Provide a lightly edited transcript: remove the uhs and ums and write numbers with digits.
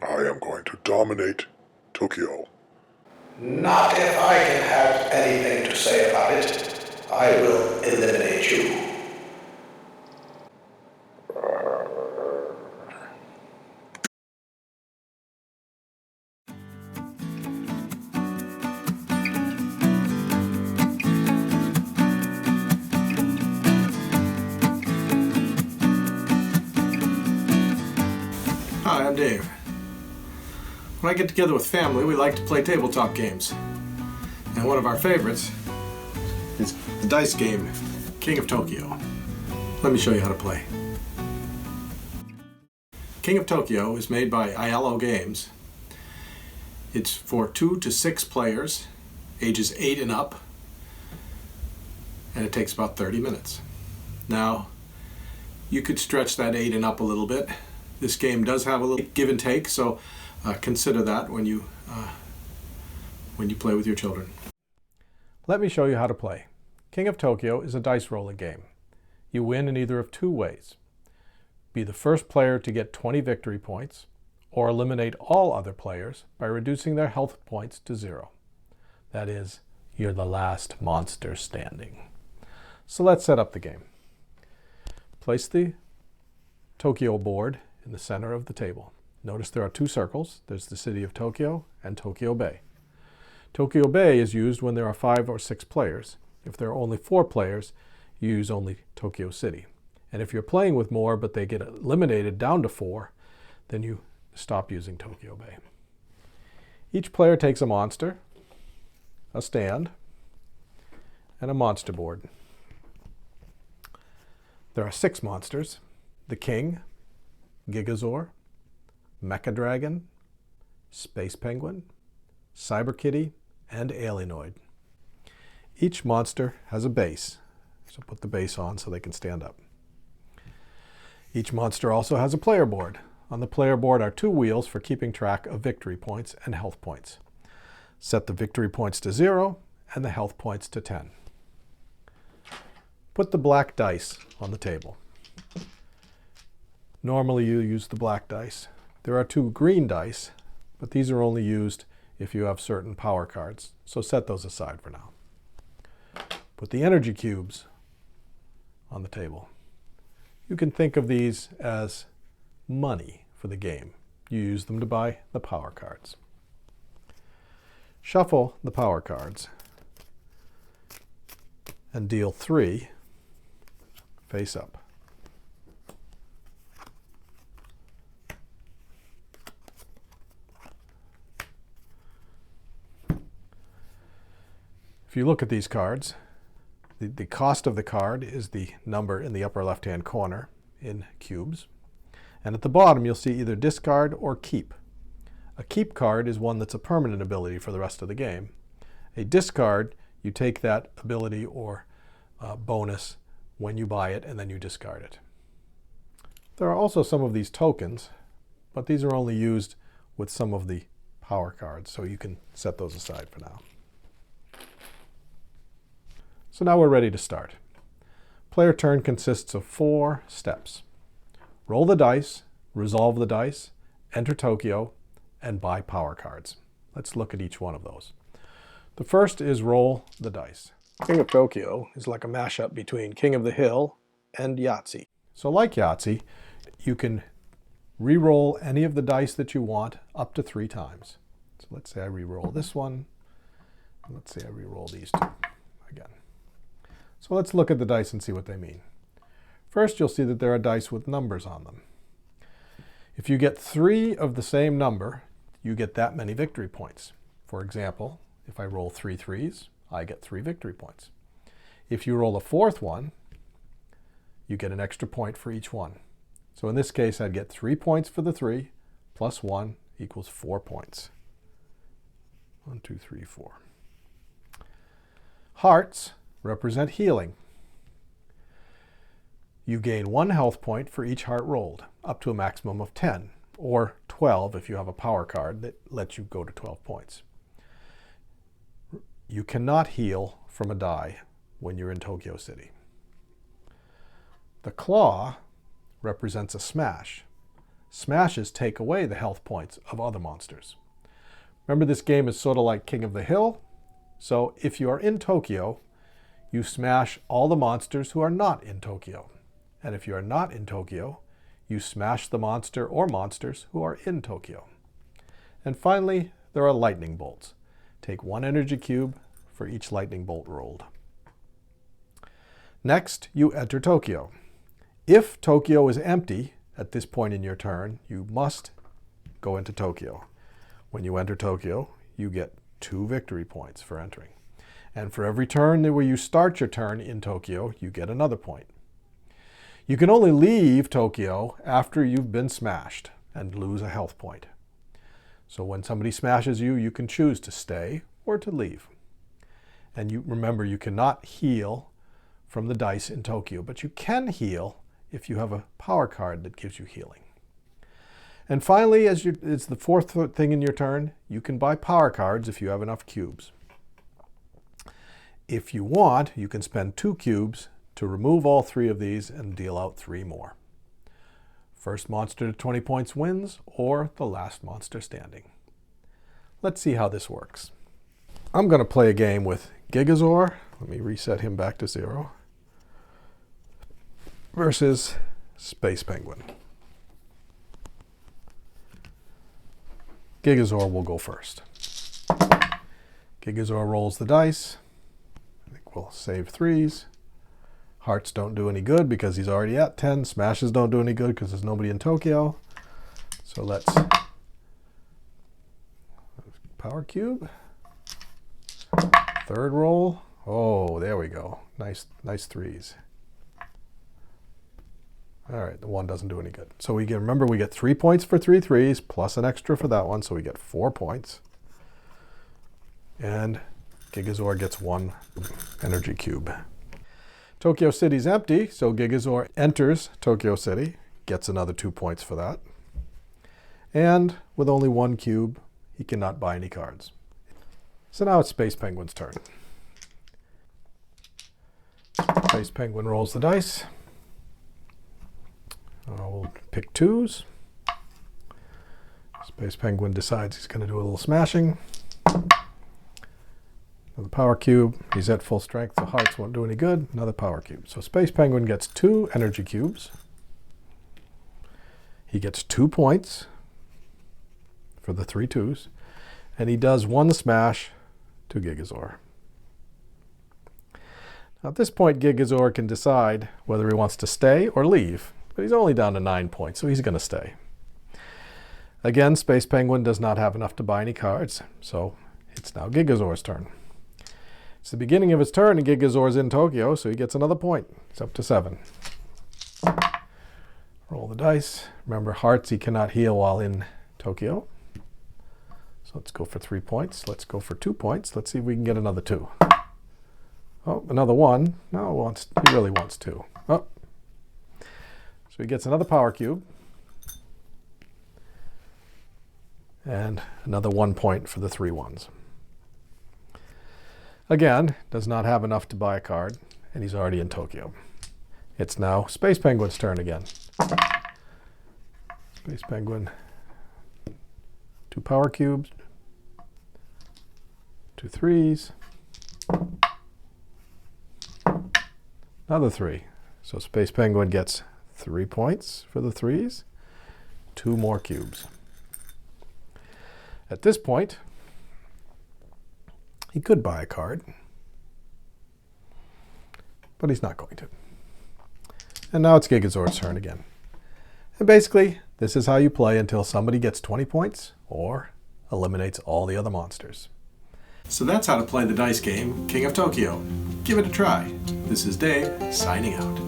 I am going to dominate Tokyo. Not if I can have anything to say about it. I will eliminate you. Hi, I'm Dave. When I get together with family, we like to play tabletop games. And one of our favorites is the dice game, King of Tokyo. Let me show you how to play. King of Tokyo is made by ILO Games. It's for 2 to 6 players, ages 8 and up, and it takes about 30 minutes. Now, you could stretch that 8 and up a little bit. This game does have a little give and take, so consider that when you play with your children. Let me show you how to play. King of Tokyo is a dice rolling game. You win in either of 2 ways. Be the first player to get 20 victory points, or eliminate all other players by reducing their health points to 0. That is, you're the last monster standing. So let's set up the game. Place the Tokyo board in the center of the table. Notice there are 2 circles. There's the city of Tokyo and Tokyo Bay. Tokyo Bay is used when there are 5 or 6 players. If there are only 4 players, you use only Tokyo City. And if you're playing with more but they get eliminated down to 4, then you stop using Tokyo Bay. Each player takes a monster, a stand, and a monster board. There are 6 monsters: the King, Gigazor, Mecha Dragon, Space Penguin, Cyber Kitty, and Alienoid. Each monster has a base, so put the base on so they can stand up. Each monster also has a player board. On the player board are 2 wheels for keeping track of victory points and health points. Set the victory points to 0 and the health points to 10. Put the black dice on the table. Normally you use the black dice. There are 2 green dice, but these are only used if you have certain power cards, so set those aside for now. Put the energy cubes on the table. You can think of these as money for the game. You use them to buy the power cards. Shuffle the power cards and deal 3 face up. If you look at these cards, the cost of the card is the number in the upper left-hand corner in cubes. And at the bottom, you'll see either discard or keep. A keep card is one that's a permanent ability for the rest of the game. A discard, you take that ability or bonus when you buy it, and then you discard it. There are also some of these tokens, but these are only used with some of the power cards, so you can set those aside for now. So now we're ready to start. Player turn consists of 4 steps. Roll the dice, resolve the dice, enter Tokyo, and buy power cards. Let's look at each one of those. The first is roll the dice. King of Tokyo is like a mashup between King of the Hill and Yahtzee. So like Yahtzee, you can re-roll any of the dice that you want up to 3 times. So let's say I re-roll this one, and let's say I re-roll these 2 again. So let's look at the dice and see what they mean. First, you'll see that there are dice with numbers on them. If you get 3 of the same number, you get that many victory points. For example, if I roll 3 threes, I get 3 victory points. If you roll a 4th one, you get an extra point for each one. So in this case, I'd get 3 points for the 3, plus 1 equals 4 points. 1, 2, 3, 4. Hearts represent healing. You gain 1 health point for each heart rolled, up to a maximum of 10, or 12 if you have a power card that lets you go to 12 points. You cannot heal from a die when you're in Tokyo City. The claw represents a smash. smashes take away the health points of other monsters. Remember, this game is sort of like King of the Hill. So if you are in Tokyo, you smash all the monsters who are not in Tokyo. And if you are not in Tokyo, you smash the monster or monsters who are in Tokyo. And finally, there are lightning bolts. Take 1 energy cube for each lightning bolt rolled. Next, you enter Tokyo. If Tokyo is empty at this point in your turn, you must go into Tokyo. When you enter Tokyo, you get 2 victory points for entering. And for every turn where you start your turn in Tokyo, you get another point. You can only leave Tokyo after you've been smashed and lose a health point. So when somebody smashes you, you can choose to stay or to leave. And you remember, you cannot heal from the dice in Tokyo, but you can heal if you have a power card that gives you healing. And finally, it's the 4th thing in your turn, you can buy power cards if you have enough cubes. If you want, you can spend 2 cubes to remove all 3 of these and deal out 3 more. First monster to 20 points wins, or the last monster standing. Let's see how this works. I'm going to play a game with Gigazor. Let me reset him back to 0. Versus Space Penguin. Gigazor will go first. Gigazor rolls the dice. I think we'll save 3s. Hearts don't do any good because he's already at 10. Smashes don't do any good because there's nobody in Tokyo. So let's power cube. 3rd roll. Oh, there we go. Nice 3s. All right, the 1 doesn't do any good. So remember, we get 3 points for 3 3s plus an extra for that one, so we get 4 points. And Gigazor gets 1 energy cube. Tokyo City's empty, so Gigazor enters Tokyo City, gets another 2 points for that. And with only 1 cube, he cannot buy any cards. So now it's Space Penguin's turn. Space Penguin rolls the dice. We'll pick 2s. Space Penguin decides he's going to do a little smashing. Another power cube. He's at full strength, so hearts won't do any good. Another power cube. So Space Penguin gets 2 energy cubes. He gets 2 points for the 3 2s. And he does 1 smash to Gigazor. Now at this point, Gigazor can decide whether he wants to stay or leave. But he's only down to 9 points, so he's going to stay. Again, Space Penguin does not have enough to buy any cards, so it's now Gigazor's turn. It's the beginning of his turn, and Gigazor's in Tokyo, so he gets another point. It's up to 7. Roll the dice. Remember, hearts he cannot heal while in Tokyo. So let's go for 3 points. Let's go for 2 points. Let's see if we can get another 2. Oh, another 1. No, he really wants 2. Oh. So he gets another power cube. And another 1 point for the 3 1s. Again, does not have enough to buy a card, and he's already in Tokyo. It's now Space Penguin's turn again. Space Penguin, 2 power cubes, 2 3s, another 3. So Space Penguin gets 3 points for the 3s, 2 more cubes. At this point, he could buy a card, but he's not going to. And now it's Gigazor's turn again. And basically, this is how you play until somebody gets 20 points or eliminates all the other monsters. So that's how to play the dice game, King of Tokyo. Give it a try. This is Dave, signing out.